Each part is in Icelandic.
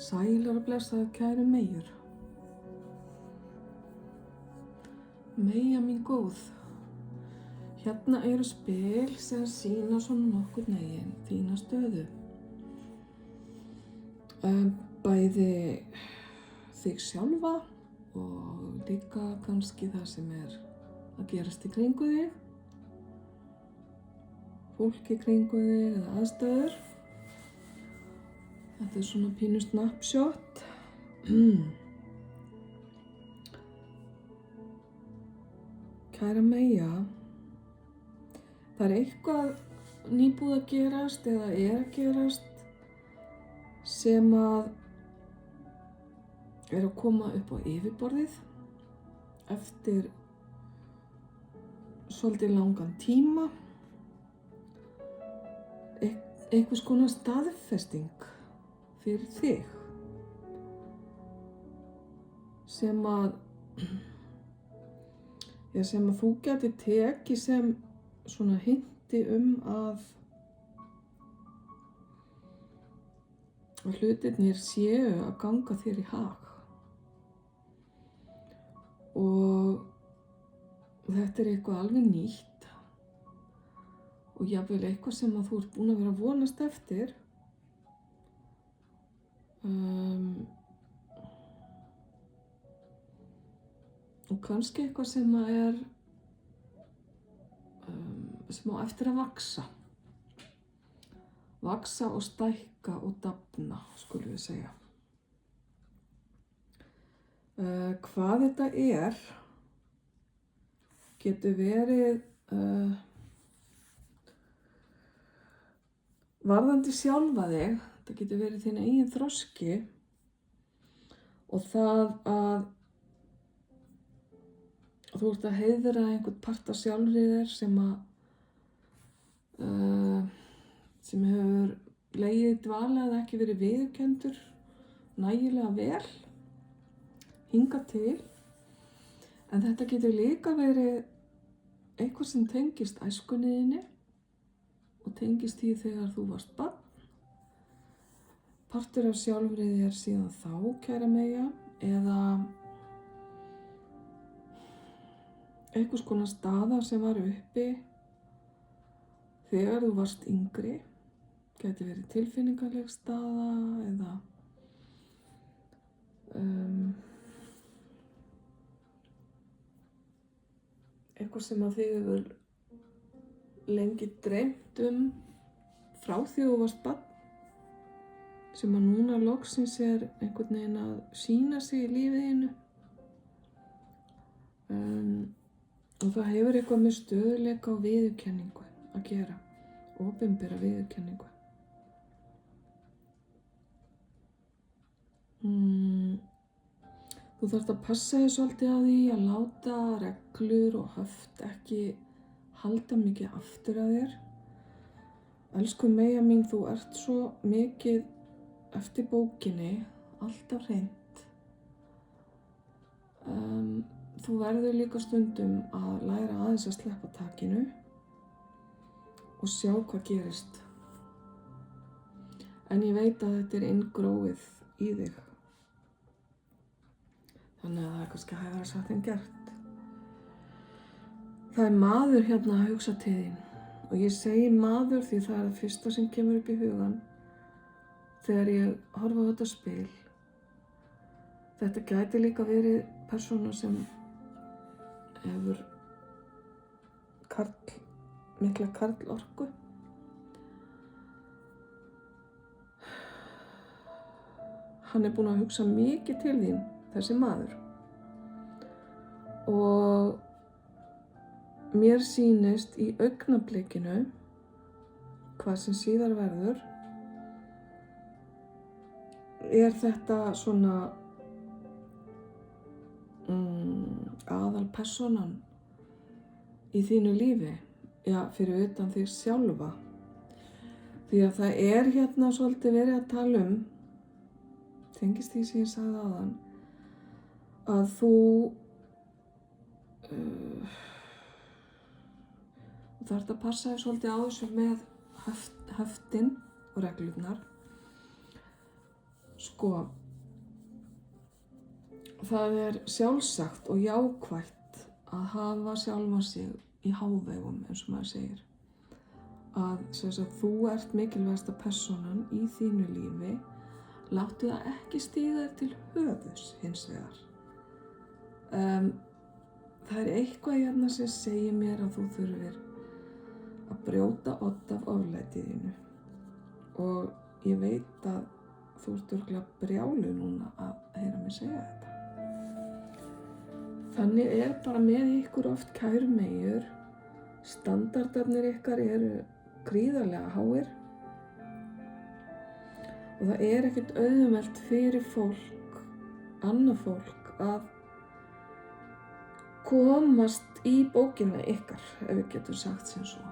Sælar og blessaðar kæru meyjur. Meyja mín góð. Hérna eru spil sem sýna svona nokkurn veginn þína stöðu. Bæði þig sjálfa og líka kannski það sem er að gerast í kringu þig. Fólk í kringu þig eða aðstæður. Þetta er svona pínu snapshot. Kæra Meyja, það er eitthvað nýbúið að gerast eða er að gerast sem að er að koma upp á yfirborðið eftir svolítið langan tíma. Einhvers konar staðfesting fyrir þig sem að þú gæti tekið sem svona hinti að hlutirnir séu að ganga þér í hag. Og þetta er eitthvað alveg nýtt og jafnvel eitthvað sem að þú ert búin að vera að vonast eftir. Og kannski eitthvað sem að er sem á eftir að vaxa og stækka og dafna, skulum við segja. Hvað þetta er getur verið varðandi sjálfa þig. Það getur verið þín eigin þroski og það að þú ert að heiðra einhvern part af sjálfri þér sem hefur legið í dvala eða ekki verið viðurkenndur nægilega vel hingað til. En þetta getur líka verið eitthvað sem tengist æskunni þinni og tengist því þegar þú varst barn. Partur af sjálfri þér síðan þá, kæra Meyja, eða einhvers konar staða sem var uppi þegar þú varst yngri. Gæti verið tilfinningaleg staða eða eitthvað sem að þig hefur lengi dreymt frá því þú varst barn, sem að núna loksins er einhvern veginn að sýna sig í lífiðinu. Og það hefur eitthvað með stöðuleika og viðurkenningu að gera, opinbera viðurkenningu. Þú þarft að passa þig svolítið á því að láta reglur og höft ekki halda mikið aftur af þér. Elsku Meyja mín, þú ert svo mikið eftir bókinni, alltaf hreint. Þú verður líka stundum að læra aðeins að sleppa takinu og sjá hvað gerist. En ég veit að þetta er inngróið í þig. Þannig að það er kannski hægara sagt en gert. Það er maður hérna að hugsa til þín. Og ég segi maður því það er það fyrsta sem kemur upp í hugann þegar ég horfa á þetta spil. Þetta gæti líka verið persóna sem hefur mikla karlorku. Hann er búinn að hugsa mikið til þín, þessi maður. Og mér sýnist í augnablikinu, hvað sem síðar verður, er þetta svona aðalpersonan í þínu lífi, fyrir utan þig sjálfa. Því að það er hérna svolítið verið að tala tengist því sem ég sagði áðan, að þú þarft að passa þig svolítið á þessu með höftin og reglurnar. Sko, það er sjálfsagt og jákvætt að hafa sjálfa sig í hávegum, eins og maður segir. Að þú ert mikilvægasta persónan í þínu lífi, láttu það ekki stíga þér til höfuðs hins vegar. Það er eitthvað hérna sem segir mér að þú þurfir að brjóta odd af oflætiðinu og ég veit að þú ert örugglega brjáluð núna að heyra mig segja þetta. Þannig er bara með ykkur oft kærumeyjur, standardarnir ykkar eru gríðarlega háir og það er ekkert auðvelt fyrir fólk, annað fólk, að komast í bókina ykkar, ef við getum sagt sem svo.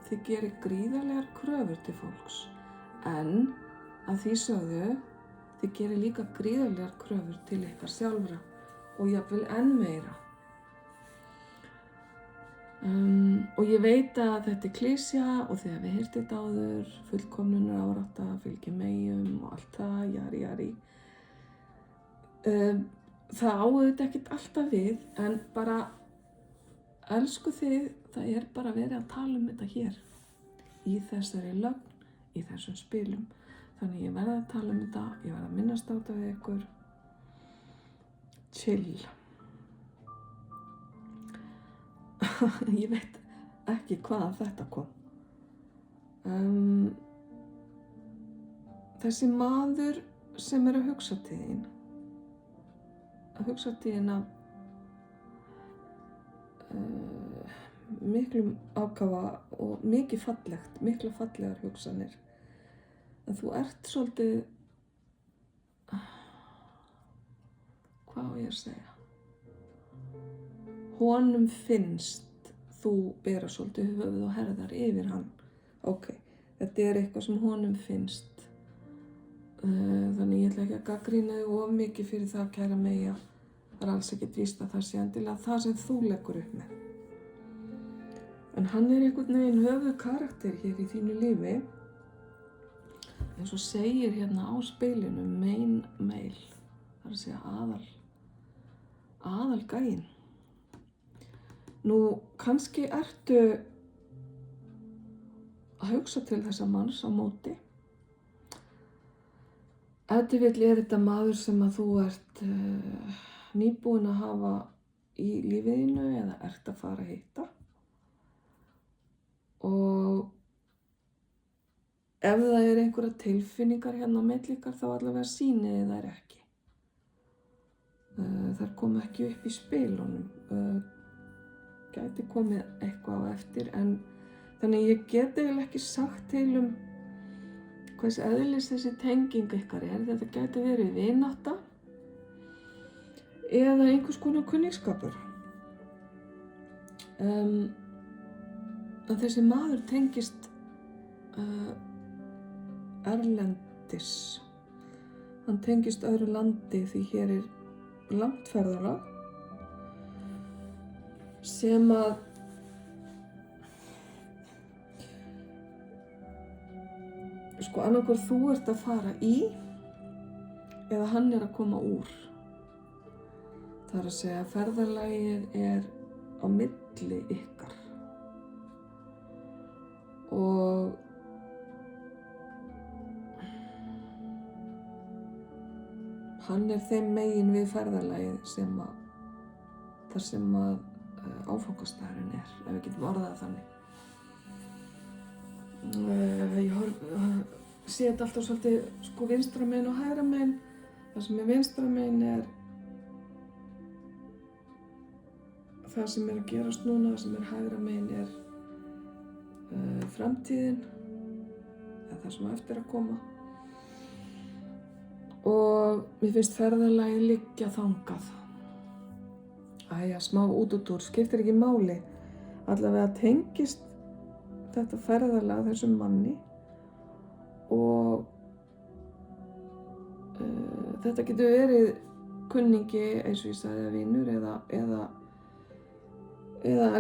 Þið gerir gríðarlegar kröfur til fólks, en að því sögðu, þið gerir líka gríðarlegar kröfur til ykkar sjálfra og jafnvel enn meira. Og ég veit að þetta er klísja og þið hafið heyrt þetta áður, fullkomnunar árátta, fylgja meyjum og allt það, jari. Það á auðvitað ekkert alltaf við, en bara elsku þið, það er bara verið að tala um þetta hér. Í þessari lögn, í þessum spilum. Þannig ég verð að tala um þetta, ég verð að minnast á þetta við ykkur. Chill. Ég veit ekki hvaðan þetta kom. Þessi maður sem er að hugsa til þín af miklum ákafa og mikið fallegt, mikla fallegar hugsanir. En þú ert svolítið, hvað á ég að segja? Honum finnst þú bera svolítið höfuð og herðar yfir hann. Ok, þetta er eitthvað sem honum finnst. Þannig ég ætla ekki að gagnrýna þig of mikið fyrir það, kæra Meyja. Það er alls ekkert víst að það sé endilega það sem þú leggur upp með. En hann er einhvern veginn höfuð karakter hér í þínu lífi. Eins og segir hérna á spilinu, main male. Það er að segja aðal gæinn. Nú, kannski ertu að hugsa til þessa manns á móti. Ef til vill er þetta maður sem að þú ert nýbúin að hafa í lífiðinu eða ert að fara að hitta. Og ef það er einhverja tilfinningar hérna á milli ykkar, þá allavega sýnið þær ekki. Þær koma ekki upp í spilunum. Gæti komið eitthvað á eftir, en þannig ég get eiginlega ekki sagt til hvers eðlis þessi tenging ykkar er. Þetta gæti verið vinátta eða einhvers konar kunningsskapur. Að þessi maður tengist erlendis. Hann tengist öðru landi því hér er langt ferðalag sem að annarkvort þú ert að fara í eða hann er að koma úr. Það er að segja að ferðalagið er á milli ykkar og hann er þeim megin við ferðalagið þar sem að áfangastæðurinn er, ef við getum orðað þannig. Ég sé þetta alltaf svolítið vinstra megin og hægra megin. Það sem er vinstra megin er það sem er að gerast núna, það sem er hægra megin er framtíðin, eða það sem á eftir að koma. Og mér finnst ferðalagið liggja þangað. Smá útúrdúr, skiptir ekki máli. Allavega tengist þetta ferðalag þessum manni og þetta getur verið kunningi, eins og ég sagði, vinur eða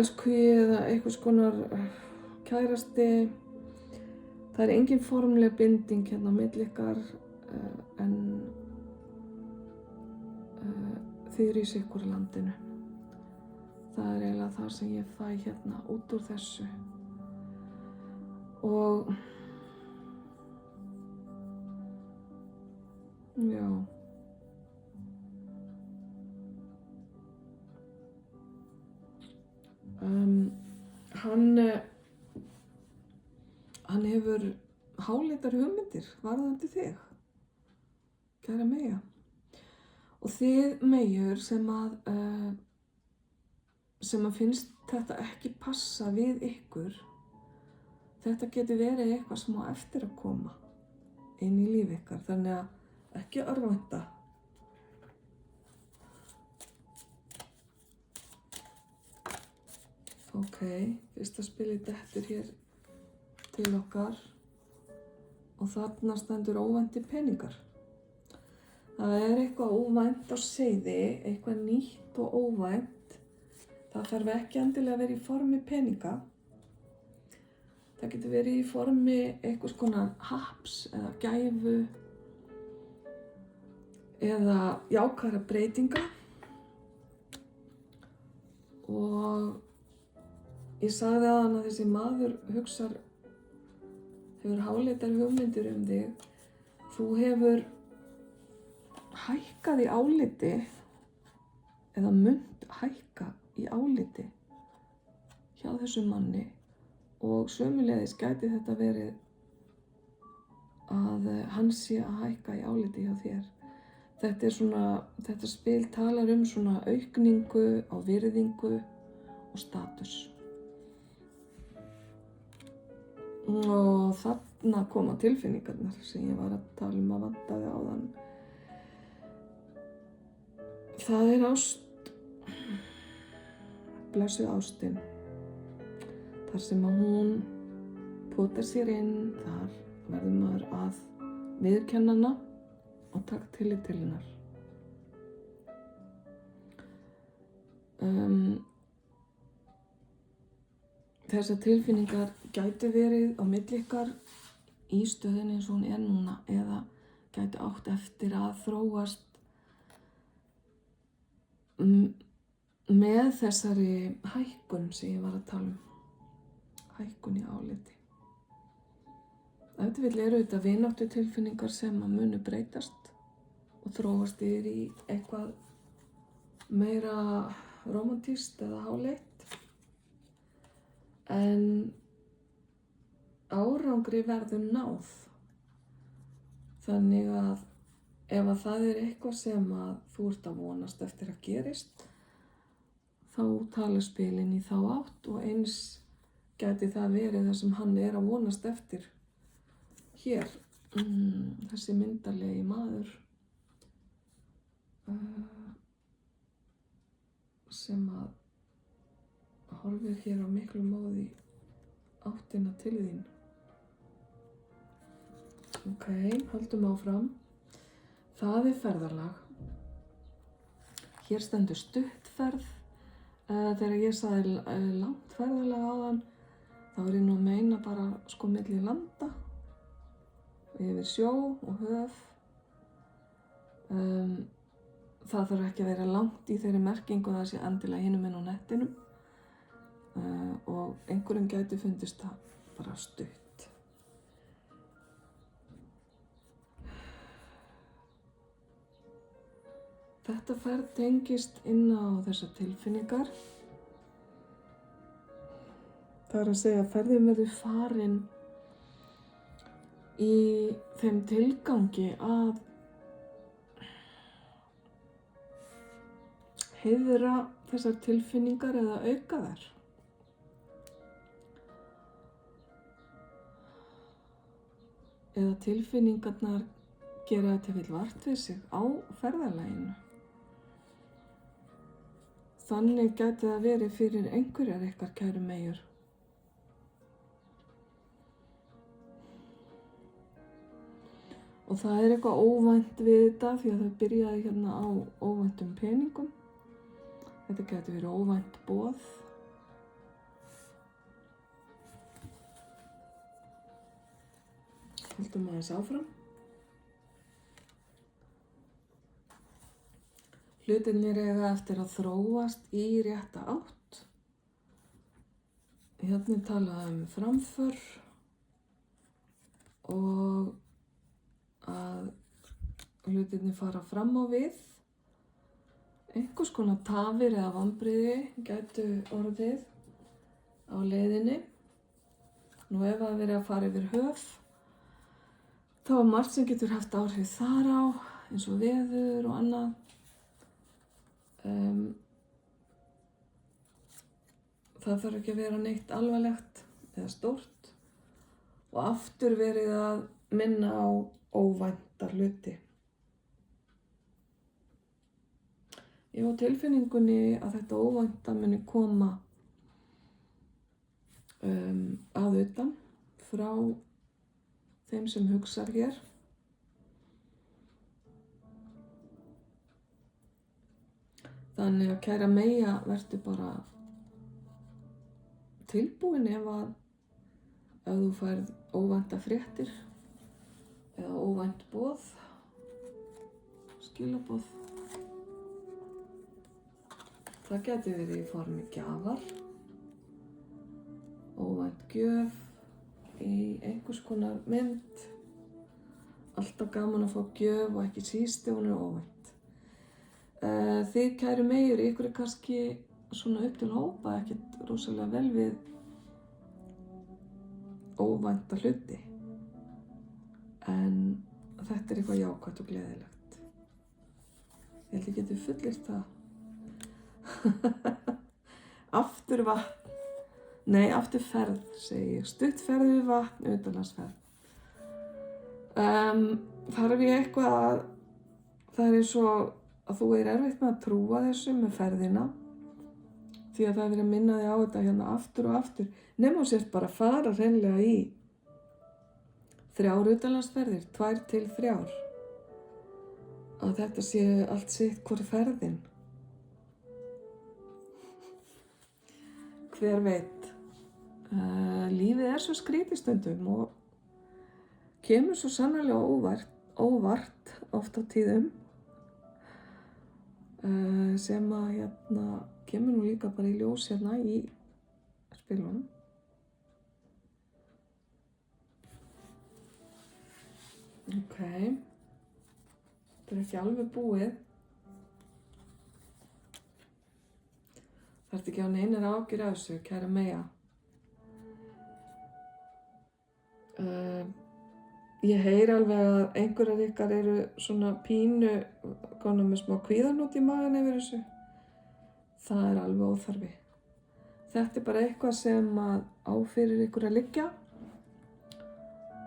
elskhugi eða einhvers konar kærasti. Það er engin formleg binding hérna á milli ykkar, en þið eru í sikkur landinu. Það er eiginlega það sem ég fæ hérna út úr þessu. Og já. Hann hefur háleitar hugmyndir varðandi þig, kæra Meyja. Og þið Meyjur sem að finnst þetta ekki passa við ykkur, þetta getur verið eitthvað sem á eftir að koma inn í líf ykkar, þannig að ekki örvænta. Ok, fyrsta spilið dettur hér til okkar og þarna stendur óvæntir peningar. Það er eitthvað óvænt á seiði, eitthvað nýtt og óvænt. Það þarf ekki endilega að vera í formi peninga. Það getur verið í formi einhvers konar happs eða gæfu eða jákvæðra breytinga. Og ég sagði áðan að þessi maður hefur háleitar hugmyndir þig. Þú hefur hækkað í áliti eða munt hækka í áliti hjá þessum manni og sömuleiðis gæti þetta verið að hann sé að hækka í áliti hjá þér. Þetta spil talar svona aukningu á virðingu og status. Og þarna koma tilfinningarnar sem ég var að tala að vantaði áðan. Það er ást, blessuð ástin. Þar sem að hún potar sér inn, þar verður maður að viðurkenna hana og taka tillit til hennar. Þessar tilfinningar gætu verið á milli ykkar í stöðunni eins og hún er núna eða gætu átt eftir að þróast með þessari hækkun sem ég var að tala hækkun í áliti. Ef til vill eru þetta vináttutilfinningar sem að munu breytast og þróast yfir í eitthvað meira rómantískt eða háleitt. En árangri verður náð. Þannig að ef að það er eitthvað sem að þú ert að vonast eftir að gerist, þá talar spilin í þá átt og eins gæti það verið það sem hann er að vonast eftir. Hér, þessi myndarlegi maður sem að horfir hér á miklu móði áttina til þín. Ok, höldum áfram. Það er ferðalag. Hér stendur stuttferð. Þegar ég sagði langt ferðalag áðan, þá er ég nú að meina bara milli landa, yfir sjó og höf. Það þarf ekki að vera langt í þeirri merkingu að það sé endilega hinum inn á nettinum. Og einhverjum gæti fundist það bara stutt. Þetta ferð tengist inn á þessar tilfinningar. Það er að segja að ferðin verður farin í þeim tilgangi að heiðra þessar tilfinningar eða auka þær. Eða tilfinningarnar gera þetta vill vart við sig á ferðalaginu. Þannig gæti það verið fyrir einhverjar ykkar kæru Meyjur. Og það er eitthvað óvænt við þetta því að það byrjaði hérna á óvæntum peningum. Þetta gæti verið óvænt boð. Höldum aðeins áfram. Hlutirnir eiga eftir að þróast í rétta átt. Hérna er talað framför og að hlutirnir fara fram á við. Einhvers konar tafir eða vonbrigði gætu orðið á leiðinni. Nú ef það verið að fara yfir höf, þá er margt sem getur haft áhrif þar á, eins og veður og annað. Það þarf ekki að vera neitt alvarlegt eða stórt og aftur verið að minna á óvænta hluti. Ég á tilfinningunni að þetta óvænta muni koma að utan frá þeim sem hugsar hér. Þannig að kæra Meyja, vertu bara tilbúin ef þú færð óvænta fréttir eða óvænt boð, skilaboð. Það geti verið í formi gjafar, óvænt gjöf í einhvers konar mynd. Alltaf gaman að fá gjöf og ekki síst ef hún er óvænt. Þið kæru Meyjur, ykkur er kannski svona upp til hópa ekkert rosalega vel við óvænta hluti. En þetta er eitthvað jákvætt og gleðilegt. Ég held ég geti fullyrt það. Aftur vatn. Nei, aftur ferð, segi ég. Stutt ferð við vatn, utanlandsferð. Þarf ég eitthvað að, það er eins og að þú er erfitt með að trúa þessu með ferðina, því að það er verið að minna þig á þetta hérna aftur og aftur, nema þú sért bara að fara hreinlega í 3 utanlandsferðir, 2 til 3, að þetta sé allt sitt hvor ferðin. Hver veit, lífið er svo skrítið stundum og kemur svo sannarlega óvart oft á tíðum, sem að kemur nú líka bara í ljós hérna í spilunum. Ok, þetta er ekki alveg búið. Það ert ekki á neinar ágjur af þessu, kæra Meyja. Ég heyri alveg að einhverjar ykkar eru svona pínu komnar með smá kvíðanút í magann yfir þessu. Það er alveg óþarfi. Þetta er bara eitthvað sem að á fyrir ykkur að liggja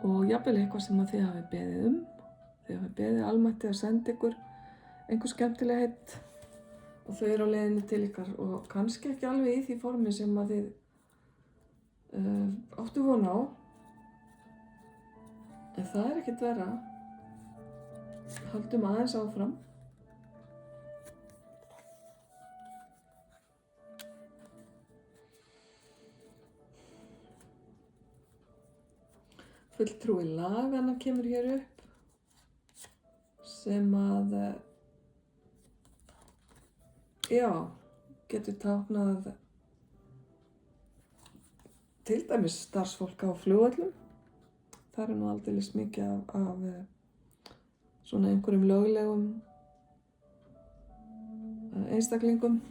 og jafnvel eitthvað sem að þið hafi beðið um. Þið hafi beðið almætti að senda ykkur einhver skemmtilegheit og þau eru á leiðinni til ykkar og kannski ekki alveg í því formi sem að þið áttu von á. En það er ekkert verra. Haldum aðeins áfram. Fulltrúi laganna kemur hér upp sem að, getur táknað til dæmis starfsfólk á flugvöllum. Það er nú aldeilis mikið af svona einhverjum löglegum einstaklingum.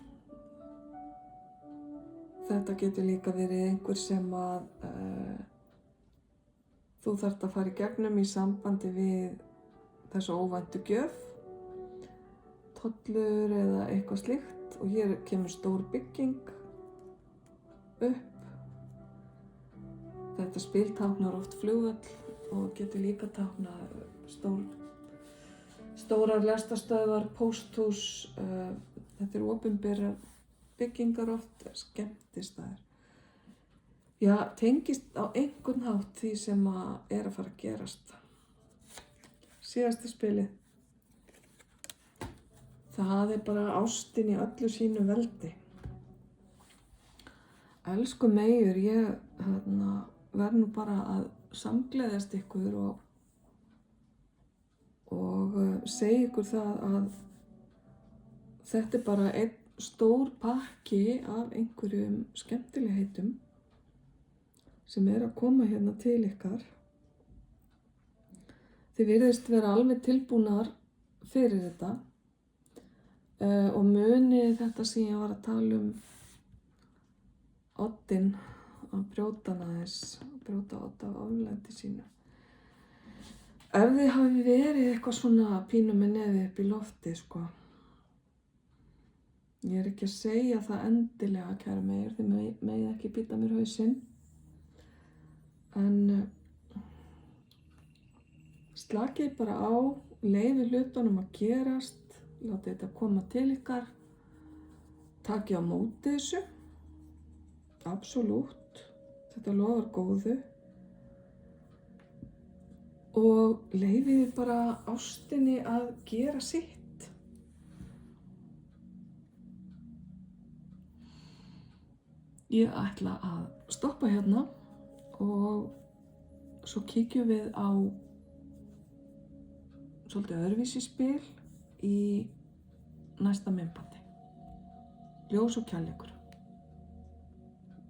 Þetta getur líka verið einhver sem að þú þarft að fara í gegnum í sambandi við þessu óvæntu gjöf, tollur eða eitthvað slíkt og hér kemur stór bygging upp. Þetta spil táknar oft flugvöll og getur líka táknað stórar lestarstöðvar, pósthús, þetta eru opinberar byggingar oft, skemmtistaðir. Já, tengist á einhvern hátt því sem að fara að gerast. Síðasta spilið. Það er bara ástin í öllu sínu veldi. Elsku Meyjur, ég verð nú bara að samgleðjast ykkur og segja ykkur það að þetta er bara einn stór pakki af einhverjum skemmtilegheitum sem er að koma hérna til ykkar. Þið virðist vera alveg tilbúnar fyrir þetta og munið þetta sem ég var að tala um oddinn að brjóta odd af oflæti sínu. Ef þið hafi verið eitthvað svona pínu með nefið upp í lofti, sko. Ég er ekki að segja það endilega, kæra meir, þið megið ekki bíta mér hausinn. En slakið bara á, leyfið hlutunum að gerast, látið þetta koma til ykkar, takið á móti þessu, absolutt, þetta lofar góðu. Og leyfið bara ástinni að gera sitt. Ég ætla að stoppa hérna og svo kíkjum við á svolítið öðruvísi spil í næsta myndbandi. Ljós og kærleikur.